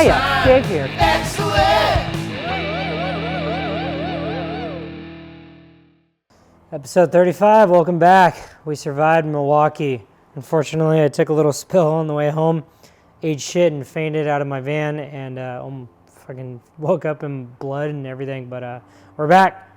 Hiya, Dave here. Episode 35, welcome back. We survived Milwaukee. Unfortunately, I took a little spill on the way home, ate shit and fainted out of my van, and fucking woke up in blood and everything, but we're back.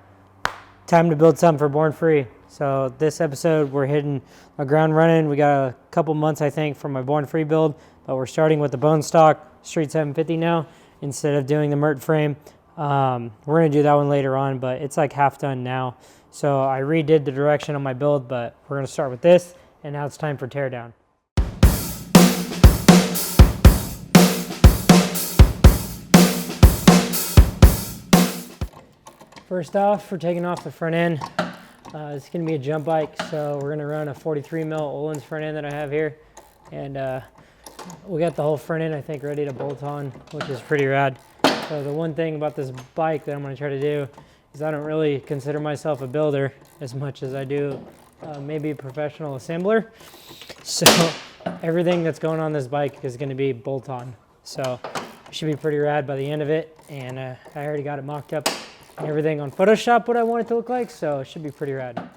Time to build something for Born Free. So this episode, we're hitting a ground running. We got a couple months, I think, for my Born Free build, but we're starting with the bone stock Street 750 now instead of doing the Mert frame. We're gonna do that one later on, but it's like half done now. So I redid the direction on my build, but we're gonna start with this, and now it's time for Teardown. First off, we're taking off the front end. It's gonna be a jump bike, so we're gonna run a 43 mil Olin's front end that I have here. And we got the whole front end, I think, ready to bolt on, which is pretty rad. So the one thing about this bike that I'm gonna try to do is I don't really consider myself a builder as much as I do maybe a professional assembler. So everything that's going on this bike is gonna be bolt on. So it should be pretty rad by the end of it. And I already got it mocked up and everything on Photoshop what I want it to look like, so it should be pretty rad.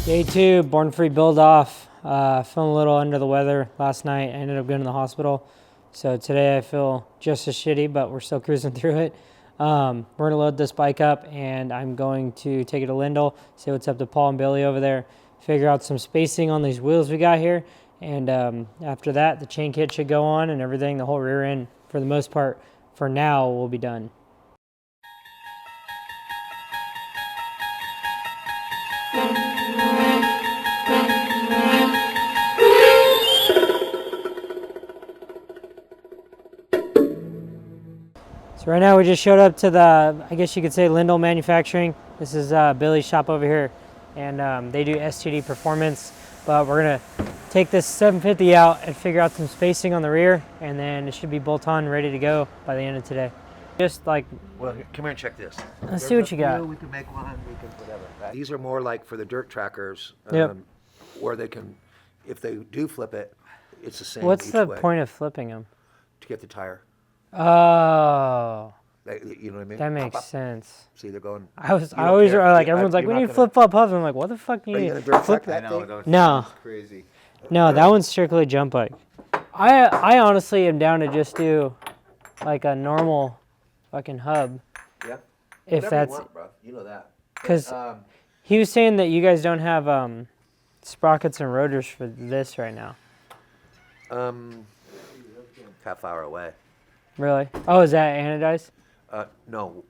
Day 2, Born Free build off. Feeling a little under the weather last night. I ended up going to the hospital. So today I feel just as shitty, but we're still cruising through it. We're gonna load this bike up and I'm going to take it to Lindell, say what's up to Paul and Billy over there, figure out some spacing on these wheels we got here. And after that, the chain kit should go on and everything, the whole rear end, for the most part, for now, will be done. So right now we just showed up to the, I guess you could say, Lindell Manufacturing. This is Billy's shop over here, and they do STD performance, but we're gonna take this 750 out and figure out some spacing on the rear, and then it should be bolt-on ready to go by the end of today. Just like, well, come here and check this. Let's see what you got. We can make one, we can whatever. These are more like for the dirt trackers, Yep. where they can, if they do flip it, it's the same. What's each the way point of flipping them? to get the tire? Oh, You know what I mean? that makes Pop up. sense. See, they're going. I always care. like You- everyone's like, you're we not need gonna- flip flop puff. I'm like, what the fuck do Are you you gonna need? dirt Flip? track that thing? No. It's crazy. No, that one's strictly jump bike. I honestly am down to just do like a normal fucking hub. Yeah. If Whatever that's you want, bro. You know that. because he was saying that you guys don't have sprockets and rotors for this right now. Half hour away. Really? Oh, is that anodized? No.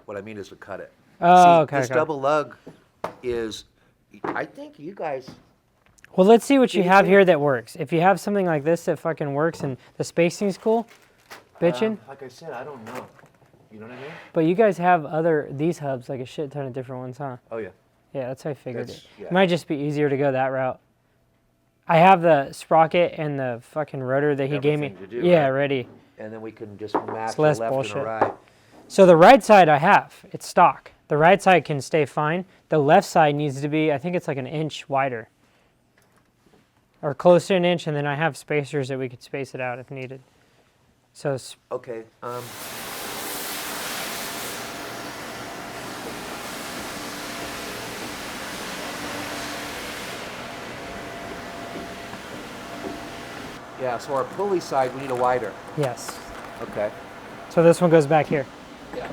What I mean is to cut it. Oh, okay. This double lug is, I think you guys. Well, let's see what you have here that works. If you have something like this that fucking works and the spacing's cool, bitchin'. Like I said, I don't know. You know what I mean? But you guys have these hubs, like a shit ton of different ones, huh? Oh, yeah. Yeah, that's how I figured it. Yeah. It might just be easier to go that route. I have the sprocket and the fucking rotor that he gave me. Everything to do, Yeah, right? ready. And then we can just match the less left bullshit. and the right. So the right side I have, it's stock. The right side can stay fine. The left side needs to be, I think it's like an inch wider. Or close to an inch, and then I have spacers that we could space it out if needed. So, Okay. Yeah, so our pulley side, we need a wider. yes. Okay. So this one goes back here. Yeah.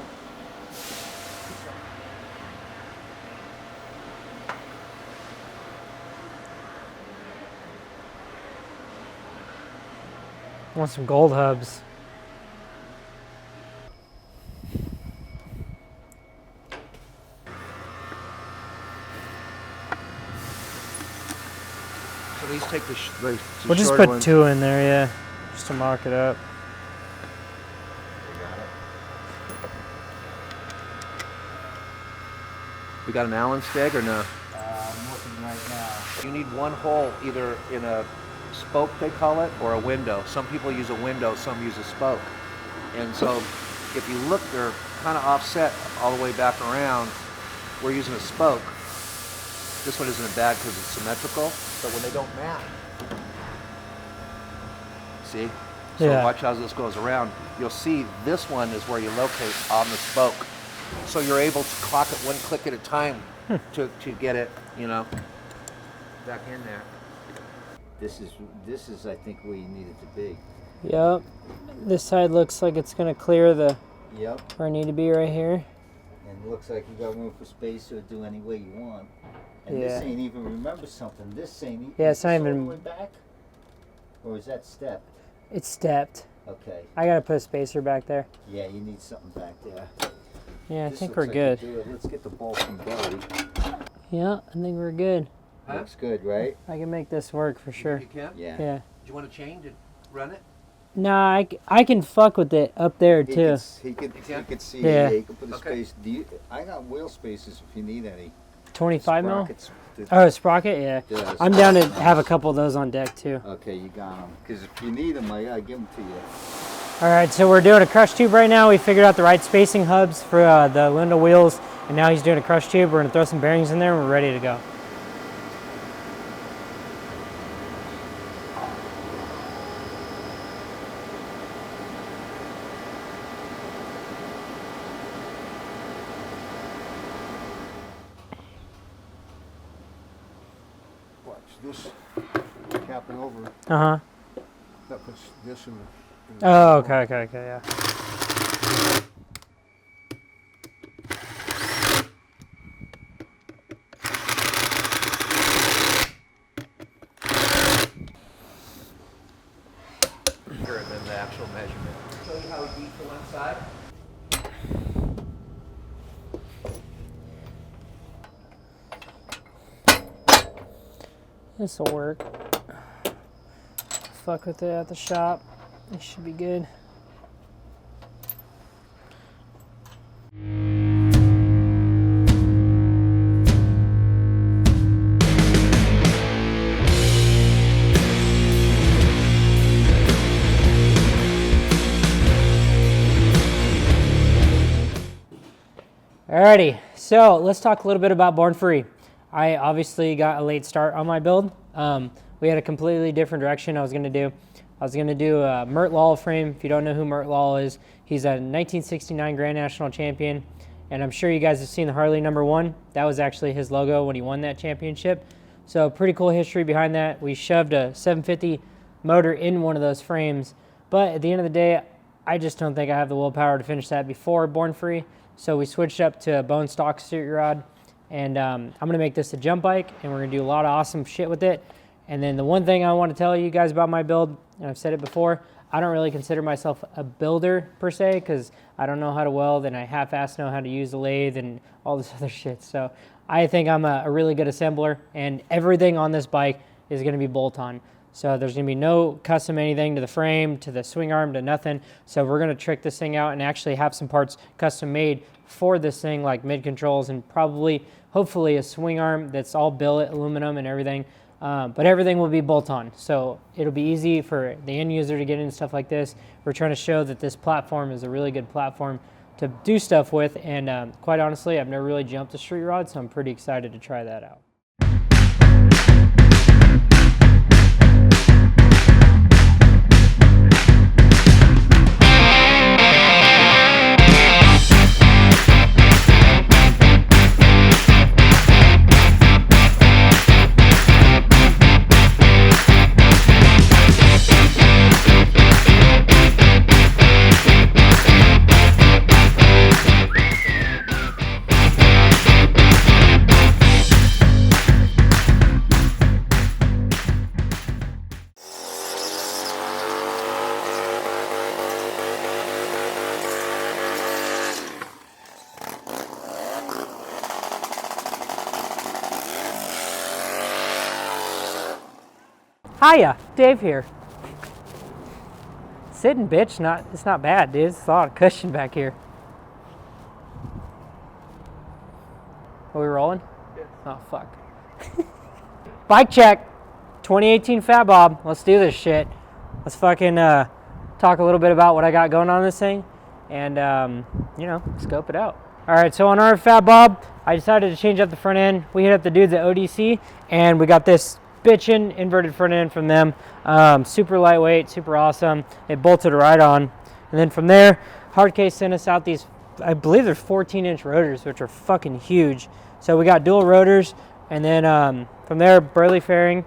Want some gold hubs. So these take the We'll just short put ones. 2 in there, yeah, just to mark it up. We got an Allen steg or no? I'm looking right now. You need one hole, either in a spoke, they call it, or a window. Some people use a window, some use a spoke. And so if you look, they're kind of offset all the way back around. We're using a spoke. This one isn't bad because it's symmetrical, but when they don't match, see? So Yeah. watch how this goes around. You'll see this one is where you locate on the spoke. So you're able to clock it one click at a time to get it, you know, back in there. This is I think where you need it to be. Yep. This side looks like it's gonna clear the Yep. where I need to be right here. And it looks like you got room for space to do any way you want. And Yeah. this ain't even, remember something, this ain't Yeah, is it's not this all even- the way back? Or is that stepped? It's stepped. Okay. I gotta put a spacer back there. Yeah, you need something back there. Yeah, I This think looks we're like good. you do it. Let's get the bolt from belly. Yeah, I think we're good. Huh? Looks good, right? I can make this work for sure. You can? Yeah. Yeah. Do you want to change and run it? Nah, I can fuck with it up there He too. could see. Yeah. He could put a Okay. space. I got wheel spaces if you need any. 25 mil? Sprockets. Oh, sprocket, yeah. Does. I'm down to have a couple of those on deck too. Okay, you got them. Because if you need them, I gotta give them to you. All right, so we're doing a crush tube right now. We figured out the right spacing hubs for the Linda wheels, and now he's doing a crush tube. We're gonna throw some bearings in there, and we're ready to go. Watch this, capping over, Uh-huh. that puts this in the. Oh, okay, yeah. Bigger than the actual measurement. Show you how it beat to one side. This'll work. Fuck with it at the shop. It should be good. Alrighty, so let's talk a little bit about Born Free. I obviously got a late start on my build. We had a completely different direction I was gonna do. I was gonna do a Mert Lal frame. If you don't know who Mert Lal is, he's a 1969 Grand National Champion. And I'm sure you guys have seen the Harley #1. That was actually his logo when he won that championship. So pretty cool history behind that. We shoved a 750 motor in one of those frames. But at the end of the day, I just don't think I have the willpower to finish that before Born Free. So we switched up to a bone stock street rod. And I'm gonna make this a jump bike, and we're gonna do a lot of awesome shit with it. And then the one thing I want to tell you guys about my build, and I've said it before, I don't really consider myself a builder per se, because I don't know how to weld and I half-ass know how to use the lathe and all this other shit. So I think I'm a really good assembler, and everything on this bike is gonna be bolt-on. So there's gonna be no custom anything to the frame, to the swing arm, to nothing. So we're gonna trick this thing out and actually have some parts custom made for this thing, like mid controls and probably, hopefully, a swing arm that's all billet aluminum and everything. But everything will be bolt-on. So it'll be easy for the end user to get into stuff like this. We're trying to show that this platform is a really good platform to do stuff with. And quite honestly, I've never really jumped a street rod, so I'm pretty excited to try that out. Hiya, Dave here. Sitting, bitch. It's not bad, dude. It's a lot of cushion back here. Are we rolling? Yeah. Oh, fuck. Bike check. 2018 Fat Bob. Let's do this shit. Let's fucking talk a little bit about what I got going on this thing and, you know, scope it out. All right, so on our Fat Bob, I decided to change up the front end. We hit up the dudes at ODC, and we got this bitchin' inverted front end from them. Super lightweight, super awesome. It bolted right on. And then from there, Hardcase sent us out these, I believe they're 14-inch rotors, which are fucking huge. So we got dual rotors, and then from there, Burley Fairing.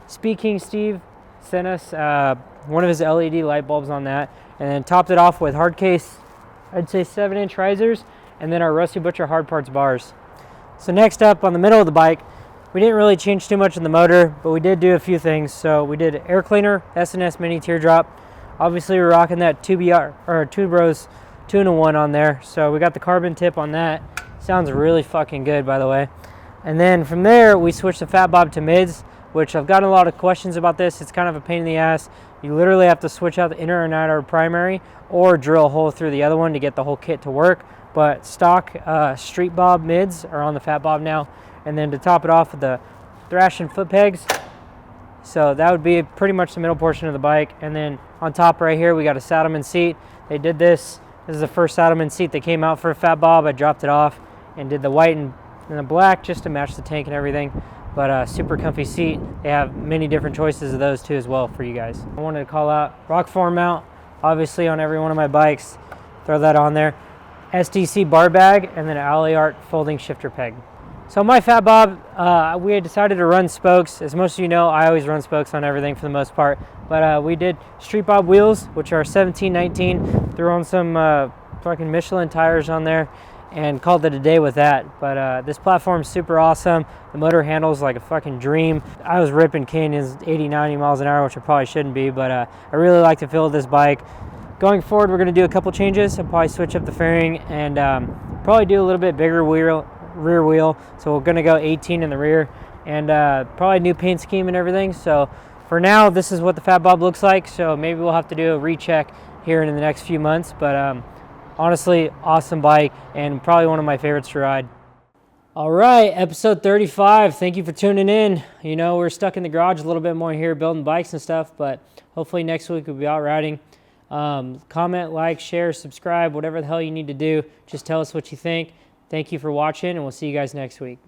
Speaking Steve sent us one of his LED light bulbs on that, and then topped it off with Hardcase, I'd say 7-inch risers, and then our Rusty Butcher hard parts bars. So next up on the middle of the bike, we didn't really change too much in the motor, but we did do a few things. So we did air cleaner, S&S mini teardrop. Obviously we're rocking that Tubros 2-in-1 on there. So we got the carbon tip on that. Sounds really fucking good, by the way. And then from there, we switched the Fat Bob to mids, which I've gotten a lot of questions about this. It's kind of a pain in the ass. You literally have to switch out the inner and outer primary or drill a hole through the other one to get the whole kit to work. But stock Street Bob mids are on the Fat Bob now. And then to top it off with the thrash and foot pegs. So that would be pretty much the middle portion of the bike. And then on top right here, we got a Saddleman seat. They did this. This is the first Saddleman seat that came out for a Fat Bob. I dropped it off and did the white and the black just to match the tank and everything. But super comfy seat. They have many different choices of those too as well for you guys. I wanted to call out Rockform mount, obviously on every one of my bikes. Throw that on there. SDC bar bag, and then an Alley Art folding shifter peg. So my Fat Bob, we had decided to run spokes. As most of you know, I always run spokes on everything for the most part. But we did Street Bob wheels, which are 17-19. Threw on some fucking Michelin tires on there and called it a day with that. But this platform's super awesome. The motor handles like a fucking dream. I was ripping canyons 80, 90 miles an hour, which I probably shouldn't be, but I really like the feel of this bike. Going forward, we're gonna do a couple changes. I'll probably switch up the fairing and probably do a little bit bigger rear wheel. So we're gonna go 18 in the rear and probably a new paint scheme and everything. So for now, this is what the Fat Bob looks like. So maybe we'll have to do a recheck here in the next few months. But honestly, awesome bike and probably one of my favorites to ride. All right, episode 35. Thank you for tuning in. You know, we're stuck in the garage a little bit more here building bikes and stuff, but hopefully next week we'll be out riding. Comment, like, share, subscribe, whatever the hell you need to do. Just tell us what you think. Thank you for watching, and we'll see you guys next week.